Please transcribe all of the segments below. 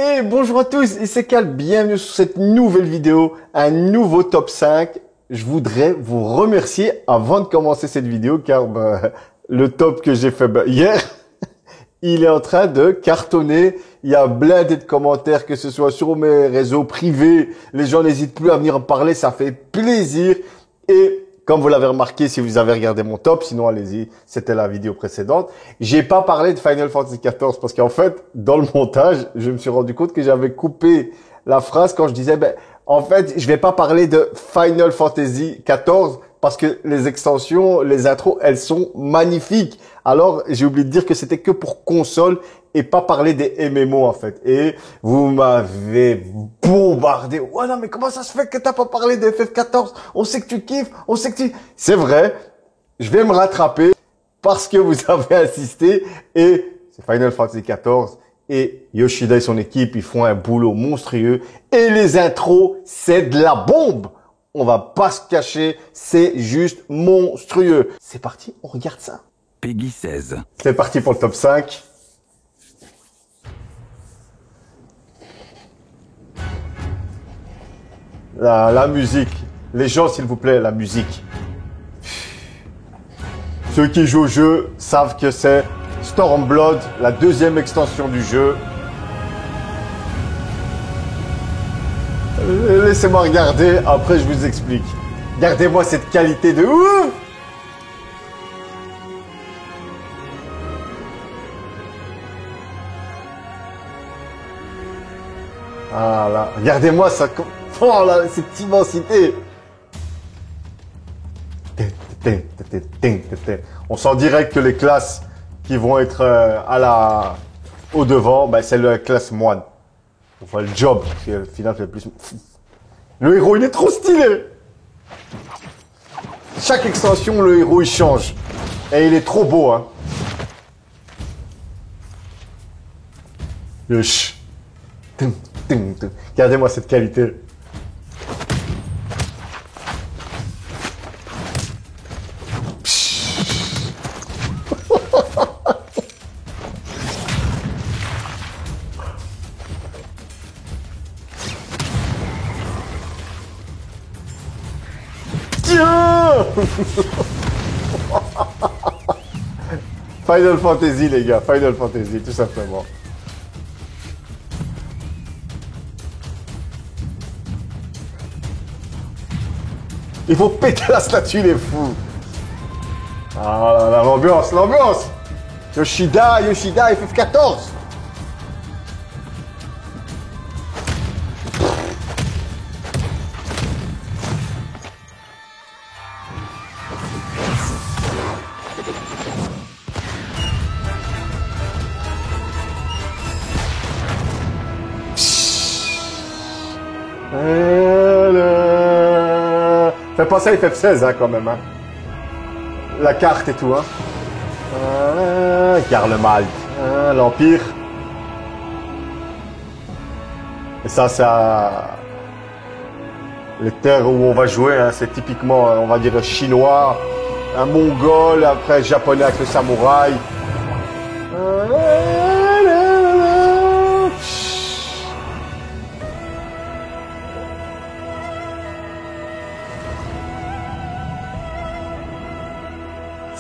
Et bonjour à tous, ici Cal, bienvenue sur cette nouvelle vidéo, un nouveau top 5. Je voudrais vous remercier avant de commencer cette vidéo car le top que j'ai fait hier, il est en train de cartonner. Il y a blindé de commentaires, que ce soit sur mes réseaux privés. Les gens n'hésitent plus à venir en parler, ça fait plaisir. Et comme vous l'avez remarqué, si vous avez regardé mon top, sinon allez-y, c'était la vidéo précédente. J'ai pas parlé de Final Fantasy XIV parce qu'en fait, dans le montage, je me suis rendu compte que j'avais coupé la phrase quand je disais, en fait, je vais pas parler de Final Fantasy XIV parce que les extensions, les intros, elles sont magnifiques. Alors, j'ai oublié de dire que c'était que pour console et pas parler des MMO en fait. Et vous m'avez bombardé. Ouais, non, mais comment ça se fait que t'as pas parlé de FF14? On sait que tu kiffes, on sait que tu... C'est vrai, je vais me rattraper parce que vous avez insisté et c'est Final Fantasy XIV et Yoshida et son équipe, ils font un boulot monstrueux et les intros, c'est de la bombe. On va pas se cacher, c'est juste monstrueux. C'est parti, on regarde ça. Peggy 16. C'est parti pour le top 5. La musique. Les gens, s'il vous plaît, la musique. Ceux qui jouent au jeu savent que c'est Stormblood, la deuxième extension du jeu. Laissez-moi regarder, après je vous explique. Regardez-moi cette qualité de ouf! Ah là, regardez-moi ça. Oh là, cette immensité. On sent direct que les classes qui vont être au devant, c'est la classe moine. Enfin, le job, qui au final fait plus. Le héros, il est trop stylé. Chaque extension, le héros, il change. Et il est trop beau, hein. Yosh. Regardez-moi cette qualité. Tiens. Final Fantasy, les gars. Final Fantasy, tout simplement. Il faut péter la statue, les fous. Ah là là, l'ambiance, l'ambiance. Yoshida, FF14. Fais penser à FF16 hein, quand même. Hein. La carte et tout. Hein. Garlemald. L'Empire. Et ça, c'est les terres où on va jouer. Hein, c'est typiquement, on va dire, chinois. Un mongol, après japonais avec le samouraï.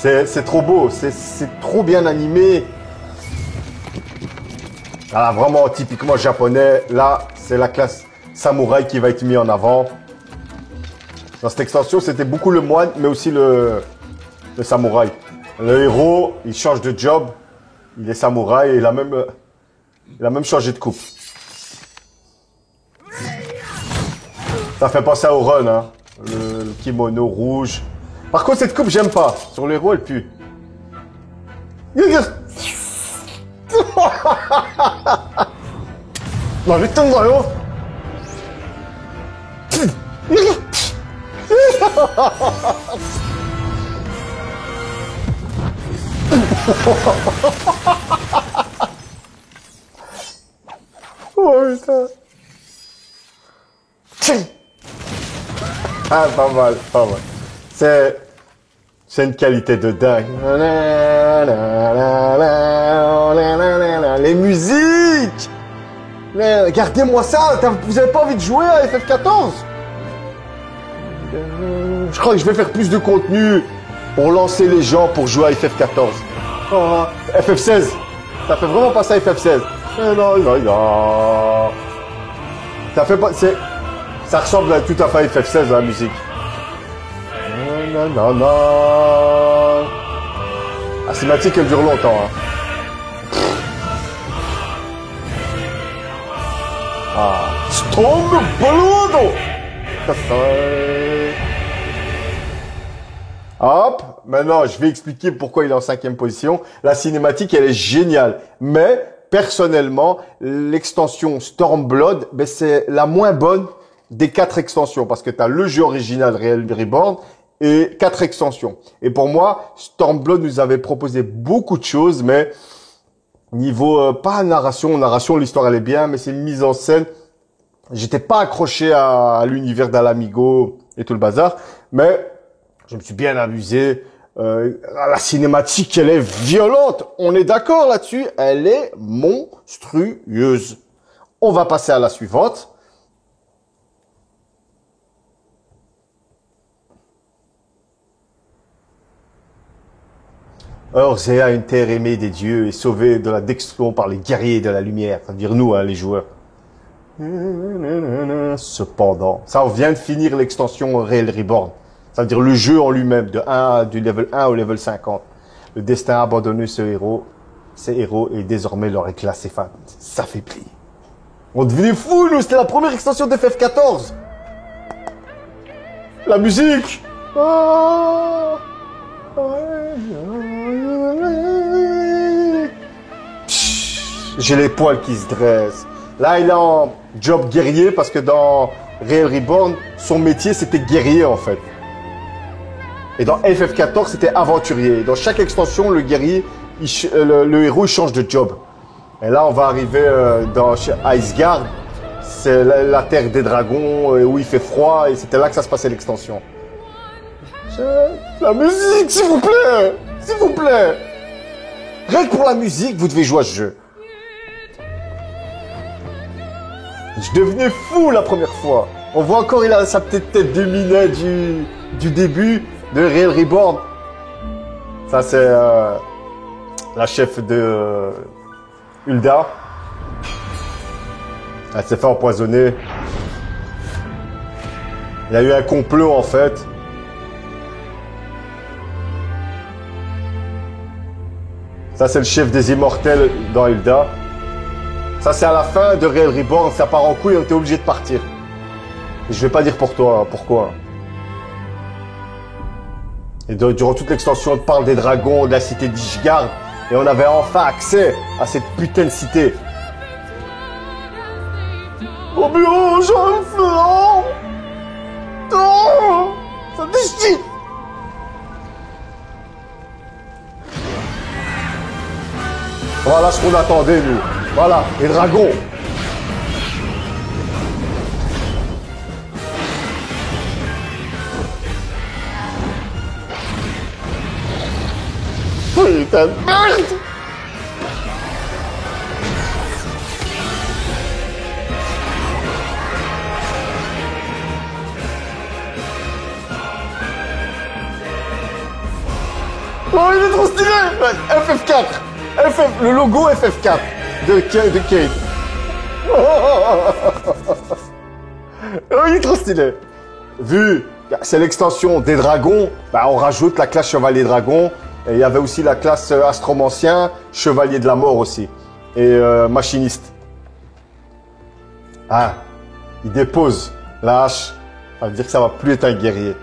C'est trop beau, c'est trop bien animé. Ah, vraiment typiquement japonais. Là, c'est la classe samouraï qui va être mise en avant. Dans cette extension, c'était beaucoup le moine, mais aussi le samouraï. Le héros, il change de job. Il est samouraï et il a même changé de coupe. Ça fait penser à Auron, hein. Le kimono rouge. Par contre, cette coupe, j'aime pas. Sur les héros, elle pue. Non, mais tombe dans l'eau. Oh putain. Ah, pas mal, pas mal. C'est une qualité de dingue. Les musiques. Mais regardez-moi ça, vous avez pas envie de jouer à FF14? Je crois que je vais faire plus de contenu pour lancer les gens pour jouer à FF14. Oh, FF16. Ça fait vraiment passer à FF16. Ça fait pas... Ça ressemble à tout à fait à FF16, la musique. La cinématique, elle dure longtemps. Hein. Ah. Stormblood. Hop. Maintenant, je vais expliquer pourquoi il est en 5e position. La cinématique, elle est géniale. Mais, personnellement, l'extension Stormblood, ben, c'est la moins bonne des 4 extensions. Parce que tu as le jeu original Realm Reborn et 4 extensions. Et pour moi, Stormblood nous avait proposé beaucoup de choses, mais niveau, pas narration, l'histoire elle est bien, mais c'est une mise en scène. J'étais pas accroché à l'univers d'Alamigo et tout le bazar, mais je me suis bien amusé. La cinématique, elle est violente. On est d'accord là-dessus. Elle est monstrueuse. On va passer à la suivante. Or, Zéa, une terre aimée des dieux et sauvée de la destruction par les guerriers de la lumière. C'est-à-dire nous, hein, les joueurs. Cependant, ça, on vient de finir l'extension Realm Reborn. Ça veut dire le jeu en lui-même, du level 1 au level 50. Le destin a abandonné ces héros et désormais leur éclat s'affaiblit. On devenait fou, nous, c'était la première extension de FF14. La musique. J'ai les poils qui se dressent. Là, il est en job guerrier parce que dans Realm Reborn, son métier, c'était guerrier, en fait. Et dans FF14, c'était aventurier. Dans chaque extension, le guerrier, le héros, il change de job. Et là, on va arriver dans Iceguard. C'est la terre des dragons, où il fait froid. Et c'était là que ça se passait l'extension. La musique, s'il vous plaît. S'il vous plaît. Rien que pour la musique, vous devez jouer à ce jeu. Je devenais fou la première fois. On voit encore, il a sa petite tête de minet du début de Realm Reborn. Ça, c'est la chef de Ul'dah. Elle s'est fait empoisonner. Il y a eu un complot, en fait. Ça, c'est le chef des immortels dans Ul'dah. Ça, c'est à la fin de Realm Reborn. Ça part en couille, on était obligé de partir. Et je vais pas dire pour toi, pourquoi. Et durant toute l'extension, on parle des dragons, de la cité d'Ishgard. Et on avait enfin accès à cette putain de cité. Oh mais oh, j'ai un flanc. Oh, ça déchire. Voilà ce qu'on attendait, nous. Voilà, les dragons. Putain de merde. Oh, il est trop stylé. FF4. Le logo FF4 de Cayde. Oh, il est trop stylé. Vu, c'est l'extension des dragons, bah, on rajoute la classe Chevalier Dragon. Et il y avait aussi la classe Astromancien, Chevalier de la Mort aussi. Et Machiniste. Ah, il dépose la hache. Ça veut dire que ça va plus être un guerrier.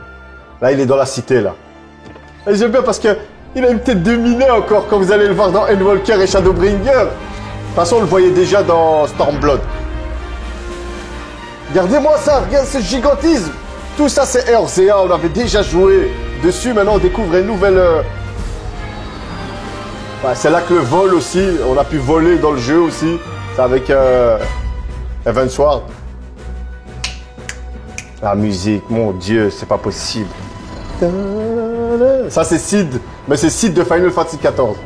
Là, il est dans la cité, là. Et j'aime bien parce que il a une tête de minet encore, quand vous allez le voir dans Endwalker et Shadowbringer. De toute façon, on le voyait déjà dans Stormblood. Regardez-moi ça, regarde ce gigantisme. Tout ça, c'est Eorzea, on avait déjà joué dessus. Maintenant, on découvre une nouvelle... Bah, c'est là que le vol aussi, on a pu voler dans le jeu aussi. C'est avec Heavensward. La musique, mon Dieu, c'est pas possible. Ça, c'est Cid. Mais c'est Cid de Final Fantasy XIV.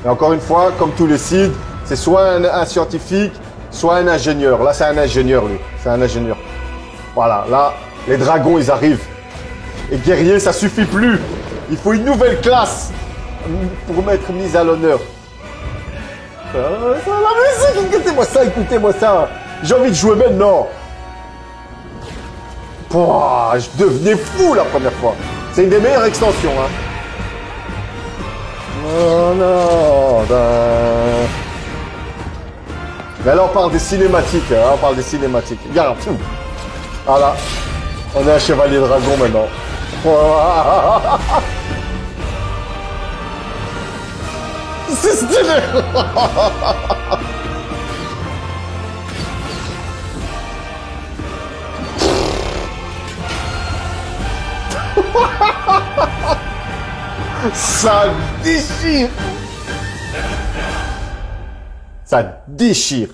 Et encore une fois, comme tous les Cid, c'est soit un scientifique, soit un ingénieur. Là, c'est un ingénieur, lui. C'est un ingénieur. Voilà, là, les dragons, ils arrivent. Et guerrier, ça suffit plus. Il faut une nouvelle classe pour m'être mise à l'honneur. La musique, écoutez-moi ça, écoutez-moi ça. J'ai envie de jouer maintenant. Pouah, je devenais fou la première fois. C'est une des meilleures extensions, hein. Mais là, on parle des cinématiques. Hein, on parle des cinématiques. Regarde. Voilà. On est un chevalier dragon maintenant. C'est stylé. Ça déchire. Ça déchire.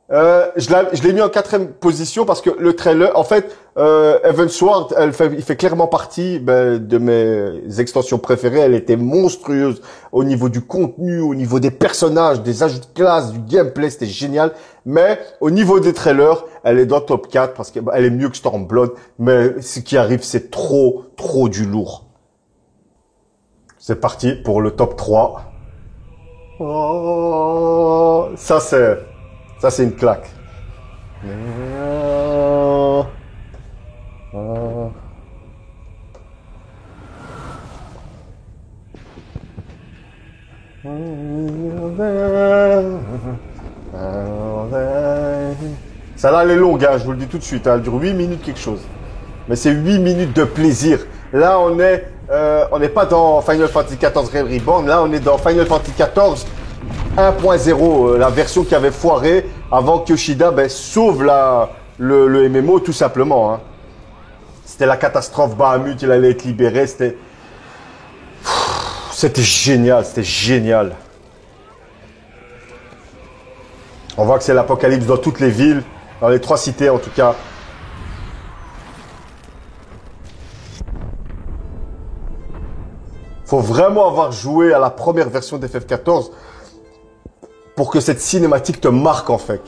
Je l'ai mis en 4e position parce que le trailer, en fait, Heavensward, il fait clairement partie de mes extensions préférées. Elle était monstrueuse au niveau du contenu, au niveau des personnages, des ajouts de classe, du gameplay, c'était génial. Mais au niveau des trailers, elle est dans le top 4 parce qu'elle est mieux que Stormblood. Mais ce qui arrive, c'est trop du lourd. C'est parti pour le top 3. Oh, ça c'est une claque. Ça là, elle est longue, hein, je vous le dis tout de suite. Hein, elle dure 8 minutes quelque chose. Mais c'est 8 minutes de plaisir. Là, on n'est pas dans Final Fantasy XIV Realm Reborn. Là, on est dans Final Fantasy XIV 1.0, la version qui avait foiré avant que Yoshida sauve le MMO tout simplement. Hein. C'était la catastrophe. Bahamut, il allait être libéré. C'était génial, c'était génial. On voit que c'est l'apocalypse dans toutes les villes, dans les 3 cités en tout cas. Faut vraiment avoir joué à la première version d'FF14 pour que cette cinématique te marque en fait.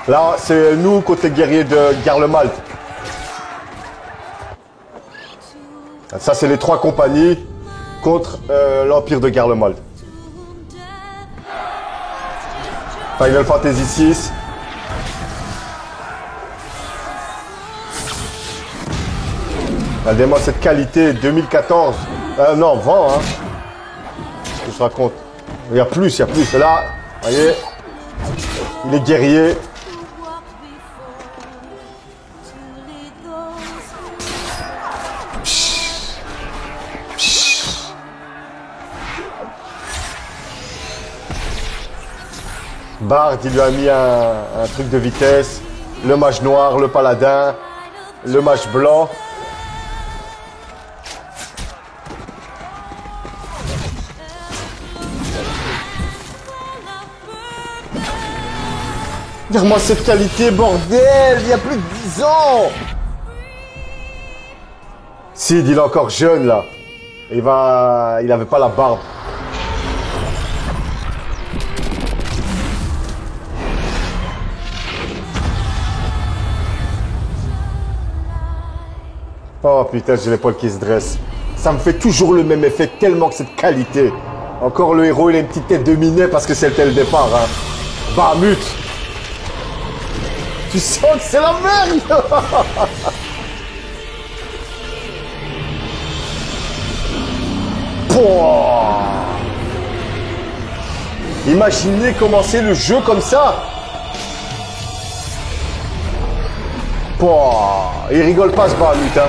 Là, c'est nous contre les guerriers de Garlemald. Ça, c'est les 3 compagnies contre l'Empire de Garlemald. Final Fantasy VI. Regardez-moi cette qualité 2014. Non, 20, hein. Qu'est-ce que je raconte? Il y a plus, il y a plus. Là, vous voyez, il est guerrier. Bard, il lui a mis un truc de vitesse. Le mage noir, le paladin, le mage blanc. Regarde-moi cette qualité, bordel! Il y a plus de 10 ans! Sid, il est encore jeune, là. Il avait pas la barbe. Oh putain, j'ai les poils qui se dressent. Ça me fait toujours le même effet, tellement que cette qualité. Encore le héros, il a une petite tête de minet parce que c'était le départ, hein. Bahamut! Tu sens que c'est la merde. Imaginez commencer le jeu comme ça. Il rigole pas ce Bahamut, hein.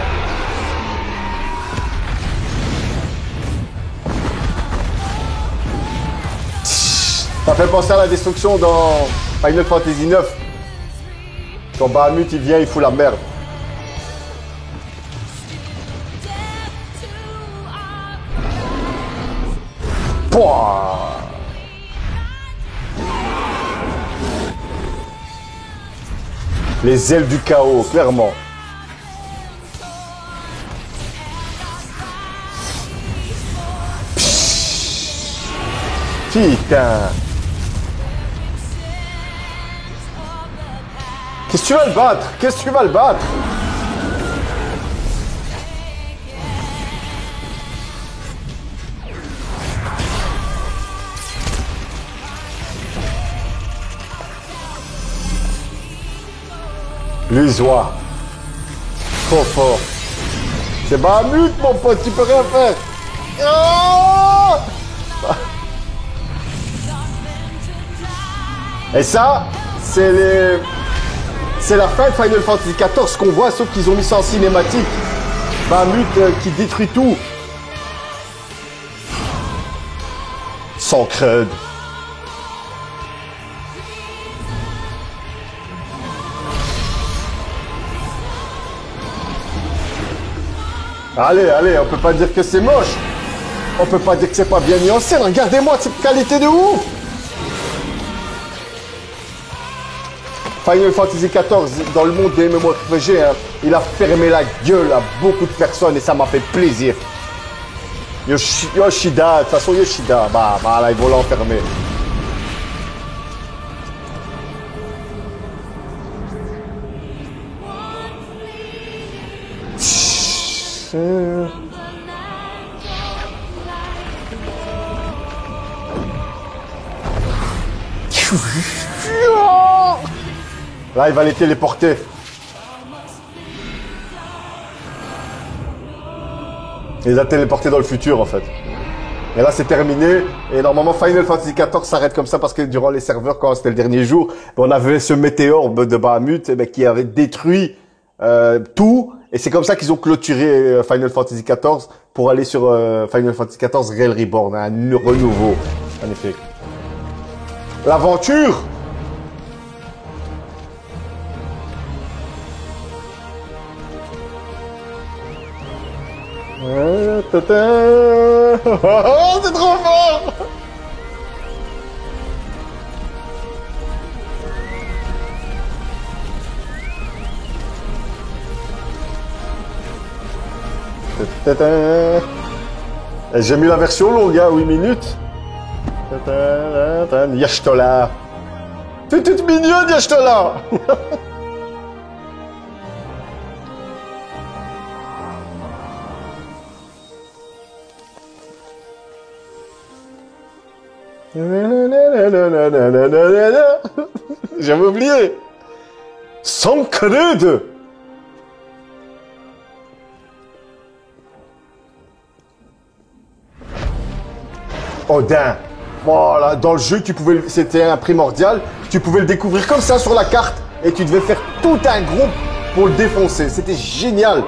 Ça fait penser à la destruction dans Final Fantasy 9. Quand Bahamut il vient, il fout la merde. Pouah. Les ailes du chaos, clairement. Putain. Qu'est-ce que tu vas le battre? Qu'est-ce que tu vas le battre? Lusois. Trop fort. C'est Bahamut, mon pote, tu peux rien faire. Oh! Et ça, c'est la fin de Final Fantasy XIV qu'on voit, sauf qu'ils ont mis ça en cinématique. Bahamut qui détruit tout. Sans crud. Allez, allez, on peut pas dire que c'est moche. On peut pas dire que c'est pas bien mis en scène. Regardez-moi cette qualité de ouf. Final Fantasy XIV, dans le monde des MMORPG, hein, il a fermé la gueule à beaucoup de personnes et ça m'a fait plaisir. Yoshida, de toute façon Yoshida, bah là, ils vont l'enfermer. Là, il va les téléporter. Il les a téléportés dans le futur, en fait. Et là, c'est terminé. Et normalement, Final Fantasy XIV s'arrête comme ça parce que durant les serveurs, quand c'était le dernier jour, on avait ce météore de Bahamut qui avait détruit tout. Et c'est comme ça qu'ils ont clôturé Final Fantasy XIV pour aller sur Final Fantasy XIV Real Reborn, un renouveau. Magnifique. L'aventure! Oh, c'est trop fort! J'ai mis la version longue, hein, 8 minutes. Yashtola. T'es toute mignonne, Yashtola. J'avais oublié. Sans crud. Odin. Voilà, dans le jeu, c'était un primordial. Tu pouvais le découvrir comme ça sur la carte et tu devais faire tout un groupe pour le défoncer. C'était génial.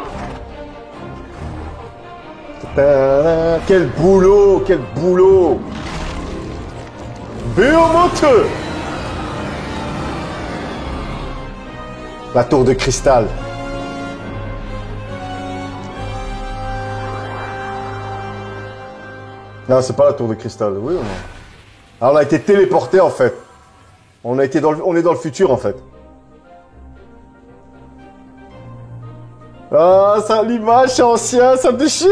Quel boulot, quel boulot. Behemoth. La tour de cristal. Non, c'est pas la tour de cristal. Oui ou non? Alors, on a été téléporté en fait. On est dans le futur en fait. Ah, ça, l'image, c'est ancien, ça me déchire.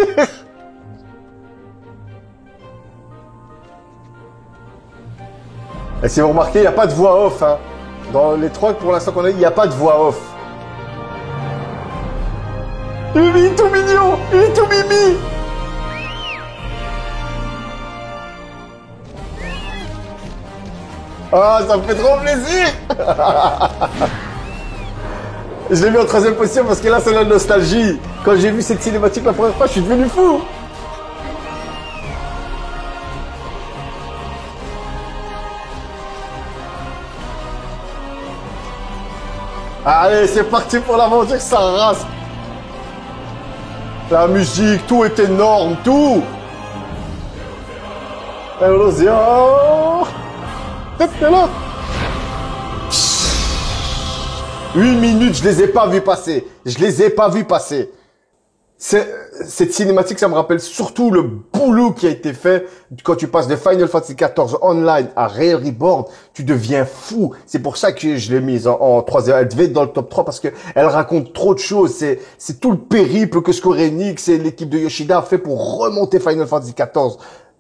Et si vous remarquez, il n'y a pas de voix off. Hein. Dans les trois pour l'instant qu'on a, il n'y a pas de voix off. Il est tout mignon, il est tout mimi. Ah, ça me fait trop plaisir. Je l'ai mis en troisième position parce que là, c'est la nostalgie. Quand j'ai vu cette cinématique la première fois, je suis devenu fou. Allez, c'est parti pour l'aventure, ça rase. La musique, tout est énorme, tout. Érosion. T'es là. 8 minutes, je les ai pas vus passer. Je les ai pas vus passer. Cette cinématique, ça me rappelle surtout le boulot qui a été fait quand tu passes de Final Fantasy XIV Online à Real Reborn. Tu deviens fou. C'est pour ça que je l'ai mise en troisième. Elle devait être dans le top 3 parce que elle raconte trop de choses. C'est tout le périple que Square Enix et l'équipe de Yoshida a fait pour remonter Final Fantasy XIV.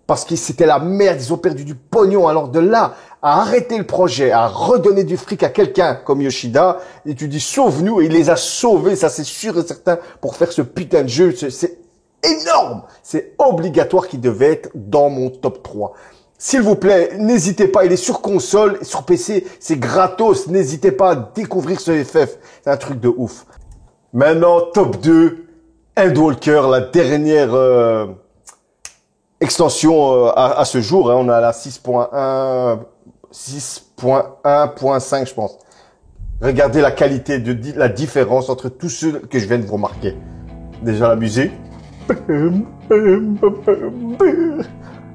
parce que c'était la merde, ils ont perdu du pognon. Alors de là à arrêter le projet, à redonner du fric à quelqu'un comme Yoshida, et tu dis sauve-nous, et il les a sauvés, ça c'est sûr et certain, pour faire ce putain de jeu. C'est énorme. C'est obligatoire qu'il devait être dans mon top 3. S'il vous plaît, n'hésitez pas, il est sur console, sur PC, c'est gratos, n'hésitez pas à découvrir ce FF. C'est un truc de ouf. Maintenant, top 2, Endwalker, la dernière extension à ce jour. Hein. On a la 6.1.5, je pense. Regardez la qualité, la différence entre tous ceux que je viens de vous remarquer. Déjà la musique.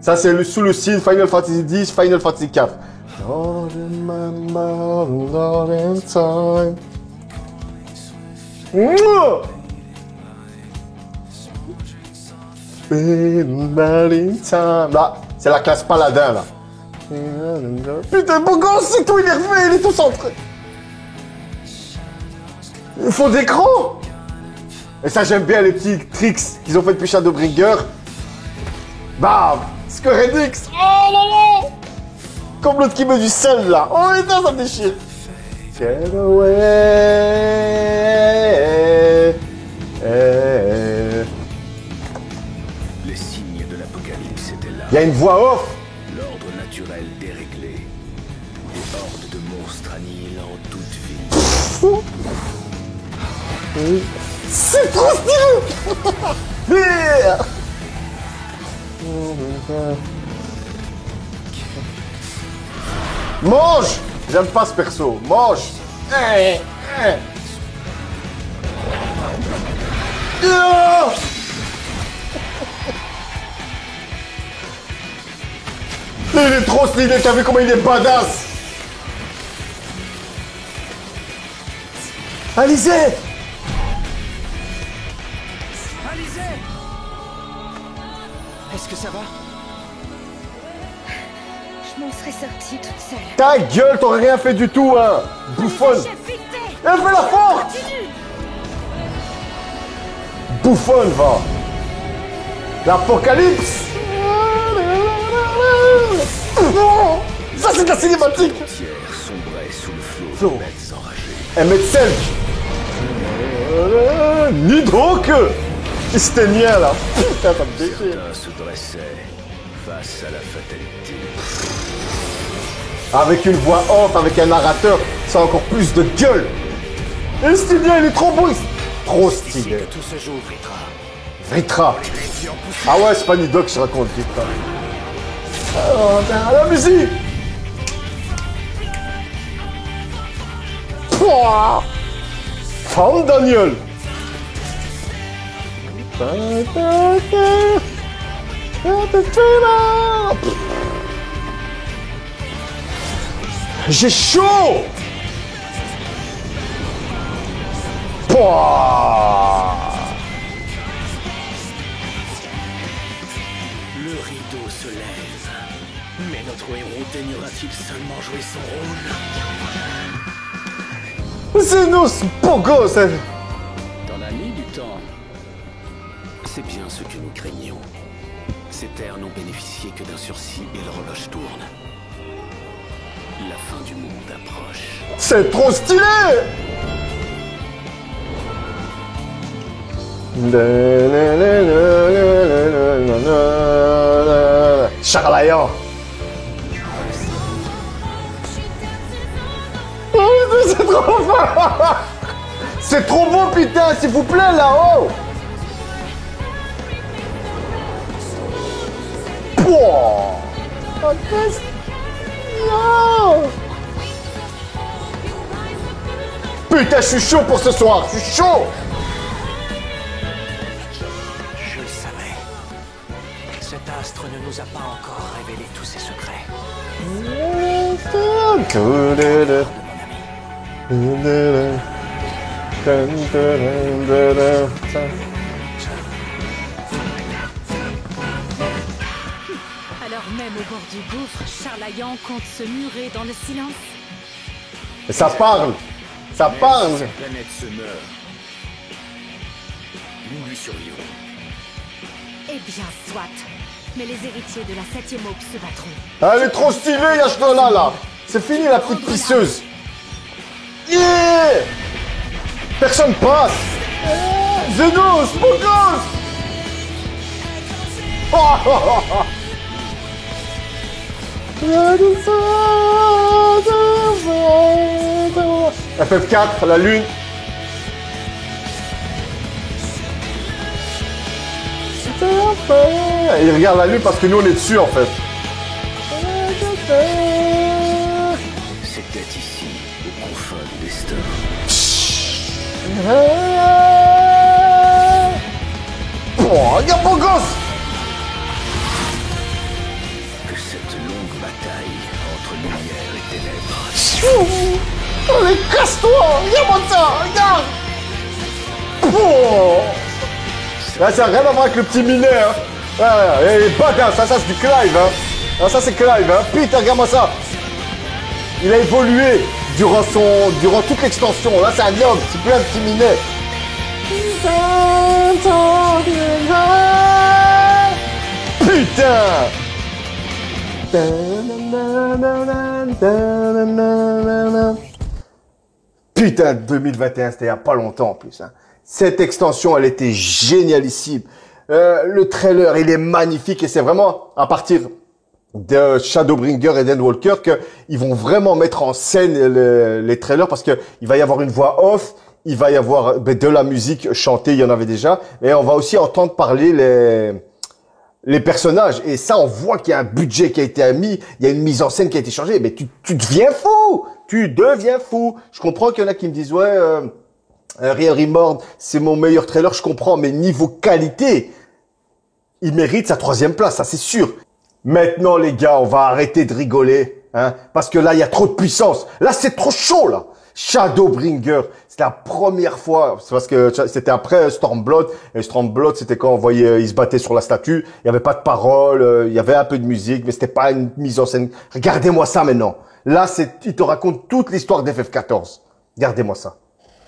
Ça, c'est sous le style Final Fantasy X, Final Fantasy 4. Là, c'est la classe paladin, là. Putain, beau gosse, c'est tout énervé, il est tout centré. Il faut d'écran. Et ça, j'aime bien les petits tricks qu'ils ont fait depuis Shadowbringer. Bam! Square Enix! Oh là là! Comme l'autre qui met du sel là! Oh putain, ça me déchire! Get away! Les signes de l'apocalypse étaient là. Il y a une voix off! L'ordre naturel déréglé. Des hordes de monstres annihilant toute vie. C'est trop stylé! Mange! J'aime pas ce perso. Mange! Il est trop stylé, t'as vu comment il est badass? Alizé! Alizé! Est-ce que ça va? Je m'en serais sortie toute seule. Ta gueule, t'aurais rien fait du tout, hein! Bouffonne! Elle fait la forte! Bouffonne, va! L'apocalypse! Ça, c'est de la cinématique! Pierre sombrait sous le flot Flot. de bêtes enragées. Un médecin! Nidroque! Esténien, là! Putain, ça me déchire! Certains se dressaient face à la fatalité. Avec une voix off, avec un narrateur, ça a encore plus de gueule! Esténien, il est trop beau! Trop stylé! Tout se joue, Vritra. Vritra! Ah ouais, c'est pas Nidroque que je raconte, Vritra. Oh, la musique! Pouah! Found Daniel! J'ai chaud! Pouah! Le rideau se lève. Mais notre héros daignera-t-il seulement jouer son rôle? C'est nous, ce beau gosse! Hein. Dans la nuit du temps, c'est bien ce que nous craignions. Ces terres n'ont bénéficié que d'un sursis et l'horloge tourne. La fin du monde approche. C'est trop stylé! Charlayan! C'est trop fort! C'est trop beau, putain, s'il vous plaît, là-haut! Pouah! Non! Putain, je suis chaud pour ce soir, je suis chaud! Je le savais. Cet astre ne nous a pas encore révélé tous ses secrets. Alors même au bord du gouffre, Charlayan compte se murer dans le silence. Ça parle! Ça parle! Cette planète se meurt. Nous lui survivrons. Eh bien, soit. Mais les héritiers de la 7e aube se battront. Ah, elle est trop stylée, Yashnola, là. C'est fini, la petite pisseuse. Yeah! Personne passe. Zenos, Bogos. FF4, la lune. Il regarde la lune parce que nous on est dessus en fait. C'est peut-être ici, au confins du destin. Oh, regarde mon gosse. Que cette longue bataille entre lumière et ténèbres. Allez, casse-toi. Regarde-moi ça, regarde. Oh. Là, ça n'a rien à voir avec le petit mineur. Ouais, et badass, ça c'est du Clive. Hein. Ah, ça c'est Clive. Hein. Putain, regarde-moi ça. Il a évolué durant toute l'extension. Là, c'est un homme, c'est plus un petit minet. Putain. Putain, 2021, c'était il n'y a pas longtemps en plus. Hein. Cette extension, elle était génialissime. Le trailer, il est magnifique et c'est vraiment à partir de Shadowbringer et d'Endwalker qu'ils vont vraiment mettre en scène les trailers parce que il va y avoir une voix off, il va y avoir de la musique chantée, il y en avait déjà, et on va aussi entendre parler les personnages. Et ça, on voit qu'il y a un budget qui a été mis, il y a une mise en scène qui a été changée. Mais tu deviens fou, tu deviens fou. Je comprends qu'il y en a qui me disent ouais. Real Remord, c'est mon meilleur trailer, je comprends, mais niveau qualité, il mérite sa 3e place, ça c'est sûr. Maintenant les gars, on va arrêter de rigoler, hein, parce que là il y a trop de puissance. Là c'est trop chaud là. Shadowbringer, c'est la première fois, c'est parce que c'était après Stormblood, et Stormblood c'était quand on voyait, il se battait sur la statue, il y avait pas de parole, il y avait un peu de musique, mais c'était pas une mise en scène. Regardez-moi ça maintenant. Là il te raconte toute l'histoire d'FF14. Regardez-moi ça.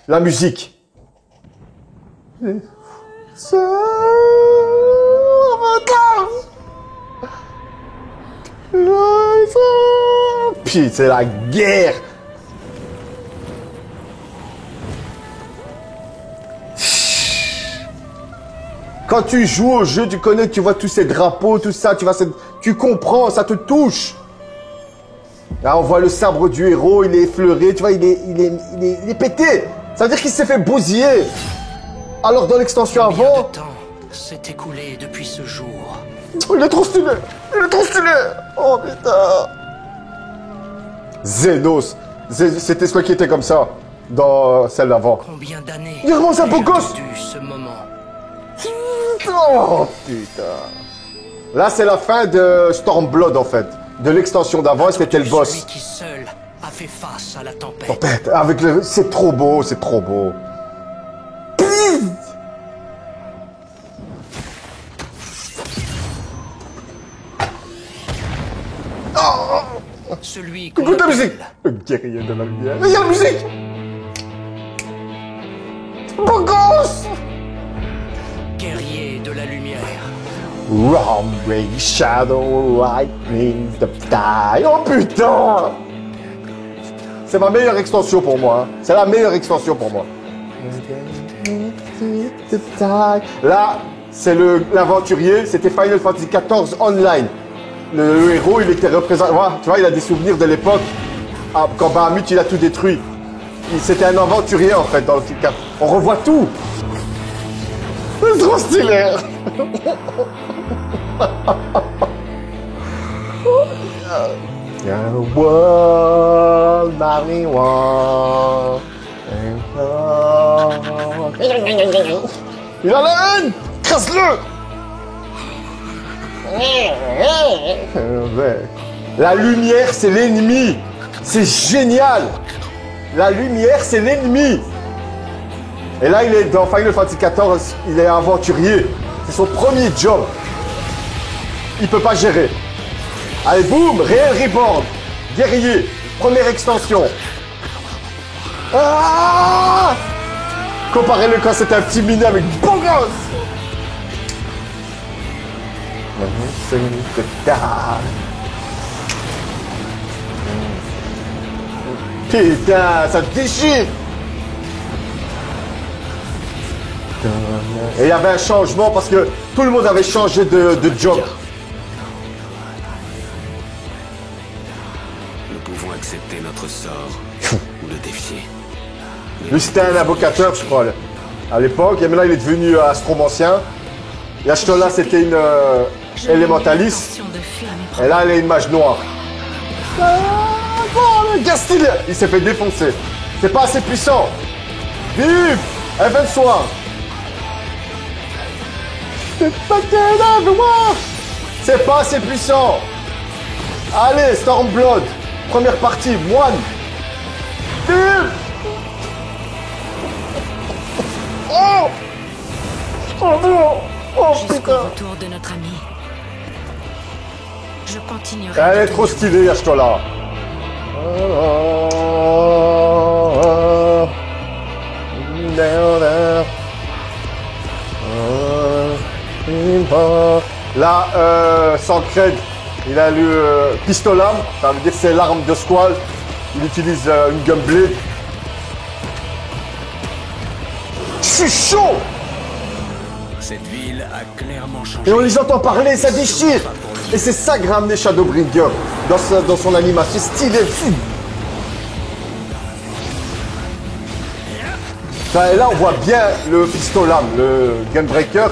La musique. Puis c'est la guerre. Quand tu joues au jeu, tu connais, tu vois tous ces drapeaux, tout ça, tu comprends, ça te touche. Là, on voit le sabre du héros, il est effleuré, tu vois, il est pété. Ça veut dire qu'il s'est fait bousiller. Alors dans l'extension avant... Combien de temps s'est écoulé depuis ce jour? Oh, il est trop stylé. Il est trop stylé. Oh putain. Zenos. C'était celui qui était comme ça dans celle d'avant. Combien d'années Regarde-moi ça, beau gosse. ce moment? Oh putain. Là c'est la fin de Stormblood en fait. De l'extension d'avant, c'était le boss. Celui qui seul a fait face à la tempête. Tempête, avec c'est trop beau, c'est trop beau. Celui qu'on Écoute la appelle musique. Le guerrier de la lumière. Regarde la musique. Beau gosse. guerrier de la lumière. Rumbling shadow lightning the sky. Oh putain. C'est ma meilleure extension pour moi. Hein. C'est la meilleure extension pour moi. Là, c'est l'aventurier. C'était Final Fantasy XIV Online. Le héros, il était représenté. Voilà, tu vois, il a des souvenirs de l'époque quand Bahamut il a tout détruit. C'était un aventurier en fait dans le 4. On revoit tout. C'est trop stylé. Il a la haine. Crasse-le. La lumière, c'est l'ennemi. C'est génial. La lumière, c'est l'ennemi. Et là, il est dans Final Fantasy XIV, il est aventurier. C'est son premier job. Il peut pas gérer. Allez, boum, Real Reborn. Guerrier, première extension. Ah, comparez-le quand c'était un petit minet avec beau gosse. Putain, ça déchire. Et il y avait un changement parce que tout le monde avait changé de job. Nous pouvons accepter notre sort ou le défier. Lui, c'était un invocateur, je crois, à l'époque. Et maintenant, il est devenu astromancien. Et Ashtola, c'était une élémentaliste. Et là, elle est une mage noire. Oh, le Gastil, il s'est fait défoncer. C'est pas assez puissant. Vive Even Soir. C'est pas assez puissant. Allez, Stormblood. Première partie, moine. Vive. Oh. Oh non. Oh Jusqu'au putain. retour de notre ami. Je continuerai. Elle de est trop tenir stylée, Ashtola. Là, Sancred, il a lu Pistolam, ça veut dire que c'est l'arme de Squall. Il utilise une Gunblade. Je suis chaud! Cette ville a clairement changé. Et on les entend parler, ça déchire! Et c'est ça que ramené Shadowbringer dans son animation. C'est stylé. Et là, on voit bien le pistolam, le Gunbreaker.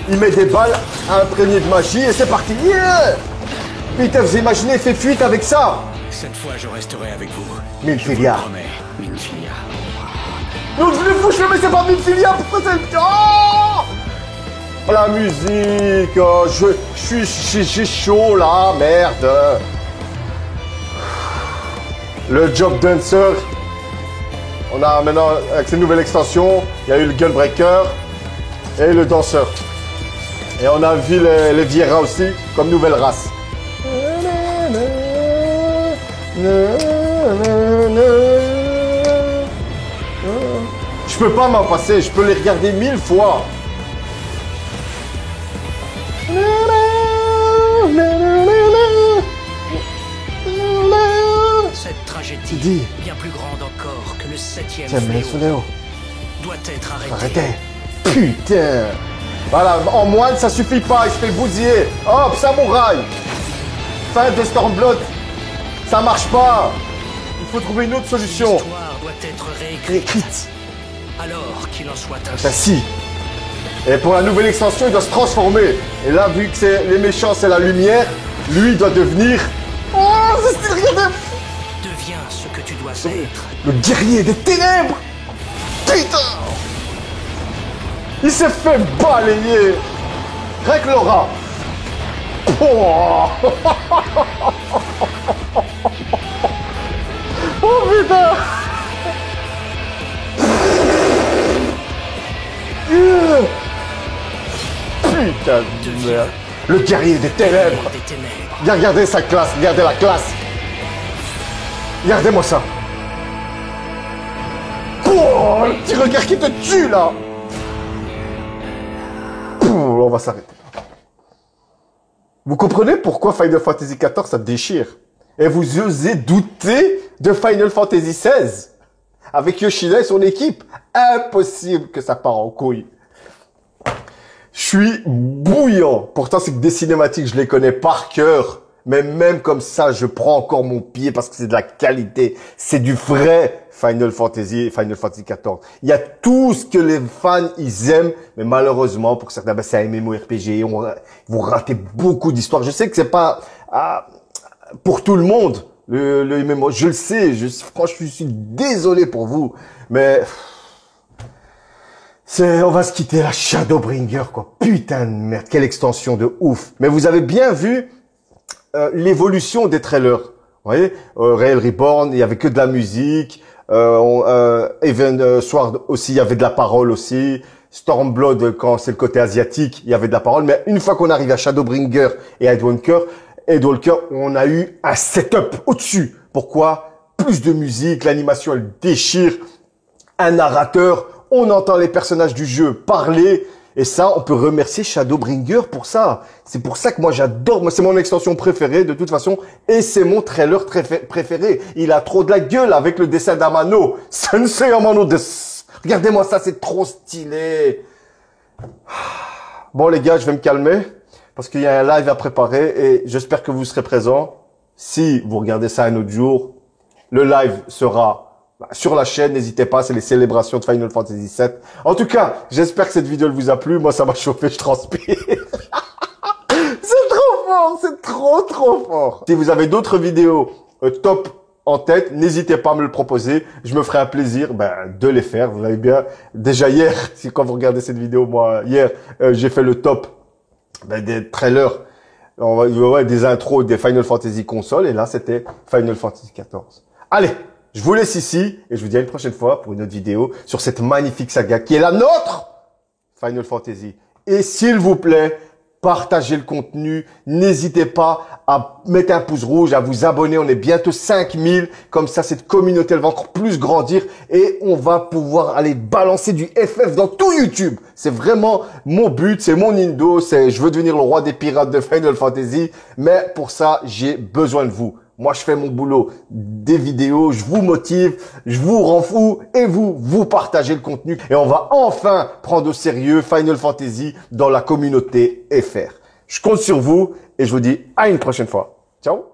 Il met des balles imprégnées de magie et c'est parti. Yeah! Putain, vous imaginez, il fait fuite avec ça. Cette fois, je resterai avec vous. Minfilia. Promets, Minfilia. Non, je le fous, mais c'est pas Minfilia. Pourquoi c'est... Oh, la musique. Oh, j'ai chaud là, merde. Le Job Dancer. On a maintenant, avec ces nouvelles extensions, il y a eu le Gunbreaker et le danseur. Et on a vu les Viera aussi, comme nouvelle race. Je peux pas m'en passer, je peux les regarder 1000 fois. Cette tragédie, Dis. bien plus grande encore que le 7e Tiens, mais fléau, Léo. doit être arrêtée. Arrêtez. Putain. Voilà, en moine, ça suffit pas, il se fait bousiller. Hop, samouraï. Fin de Stormblood. Ça marche pas. Il faut trouver une autre solution. L'histoire doit être réécrite, Écrite. alors qu'il en soit ainsi. Ben si. Et pour la nouvelle extension, il doit se transformer. Et là, vu que c'est les méchants, c'est la lumière, lui, il doit devenir... Oh, c'est stylé, regardez. Deviens ce que tu dois être. Le guerrier des ténèbres. Putain. Il s'est fait balayer. Rien que Laura. Oh, oh putain. Putain de merde. Le guerrier des ténèbres. Des ténèbres. Regardez sa classe, regardez la classe. Regardez-moi ça. Oh, le petit regard qui te tue là. On va s'arrêter. Vous comprenez pourquoi Final Fantasy XIV ça déchire? Et vous osez douter de Final Fantasy XVI avec Yoshida et son équipe? Impossible que ça part en couille. Je suis bouillant. Pourtant, c'est que des cinématiques, je les connais par cœur. Mais même comme ça, je prends encore mon pied parce que c'est de la qualité. C'est du vrai Final Fantasy XIV. Il y a tout ce que les fans, ils aiment. Mais malheureusement, pour certains, c'est un MMORPG. Vous ratez beaucoup d'histoires. Je sais que c'est pas pour tout le monde, le MMO. Je le sais. Franchement, je suis désolé pour vous. Mais... on va se quitter la Shadowbringer, quoi. Putain de merde, quelle extension de ouf. Mais vous avez bien vu l'évolution des trailers. Vous voyez, Real Reborn, il y avait que de la musique. Even Sword aussi, il y avait de la parole aussi. Stormblood, quand c'est le côté asiatique, il y avait de la parole. Mais une fois qu'on arrive à Shadowbringer et à Endwalker, on a eu un setup au-dessus. Pourquoi? Plus de musique, l'animation, elle déchire. Un narrateur. On entend les personnages du jeu parler Et ça, on peut remercier Shadowbringer pour ça. C'est pour ça que moi j'adore, moi c'est mon extension préférée de toute façon, et c'est mon trailer préféré. Il a trop de la gueule avec le dessin d'Amano. Sensei Amano des. Regardez-moi ça, c'est trop stylé. Bon les gars, je vais me calmer, parce qu'il y a un live à préparer, et j'espère que vous serez présents. Si vous regardez ça un autre jour, le live sera sur la chaîne, n'hésitez pas, c'est les célébrations de Final Fantasy VII. En tout cas, j'espère que cette vidéo vous a plu. Moi, ça m'a chauffé, je transpire. C'est trop fort, c'est trop fort. Si vous avez d'autres vidéos top en tête, n'hésitez pas à me le proposer. Je me ferai un plaisir de les faire. Vous l'avez bien. Déjà hier, si quand vous regardez cette vidéo, moi, hier, j'ai fait le top des trailers, des intros des Final Fantasy console. Et là, c'était Final Fantasy XIV. Allez, je vous laisse ici et je vous dis à une prochaine fois pour une autre vidéo sur cette magnifique saga qui est la nôtre, Final Fantasy. Et s'il vous plaît, partagez le contenu. N'hésitez pas à mettre un pouce rouge, à vous abonner. On est bientôt 5000. Comme ça, cette communauté, elle va encore plus grandir et on va pouvoir aller balancer du FF dans tout YouTube. C'est vraiment mon but, c'est mon indo. Je veux devenir le roi des pirates de Final Fantasy. Mais pour ça, j'ai besoin de vous. Moi, je fais mon boulot, des vidéos, je vous motive, je vous rends fou et vous partagez le contenu. Et on va enfin prendre au sérieux Final Fantasy dans la communauté FR. Je compte sur vous et je vous dis à une prochaine fois. Ciao!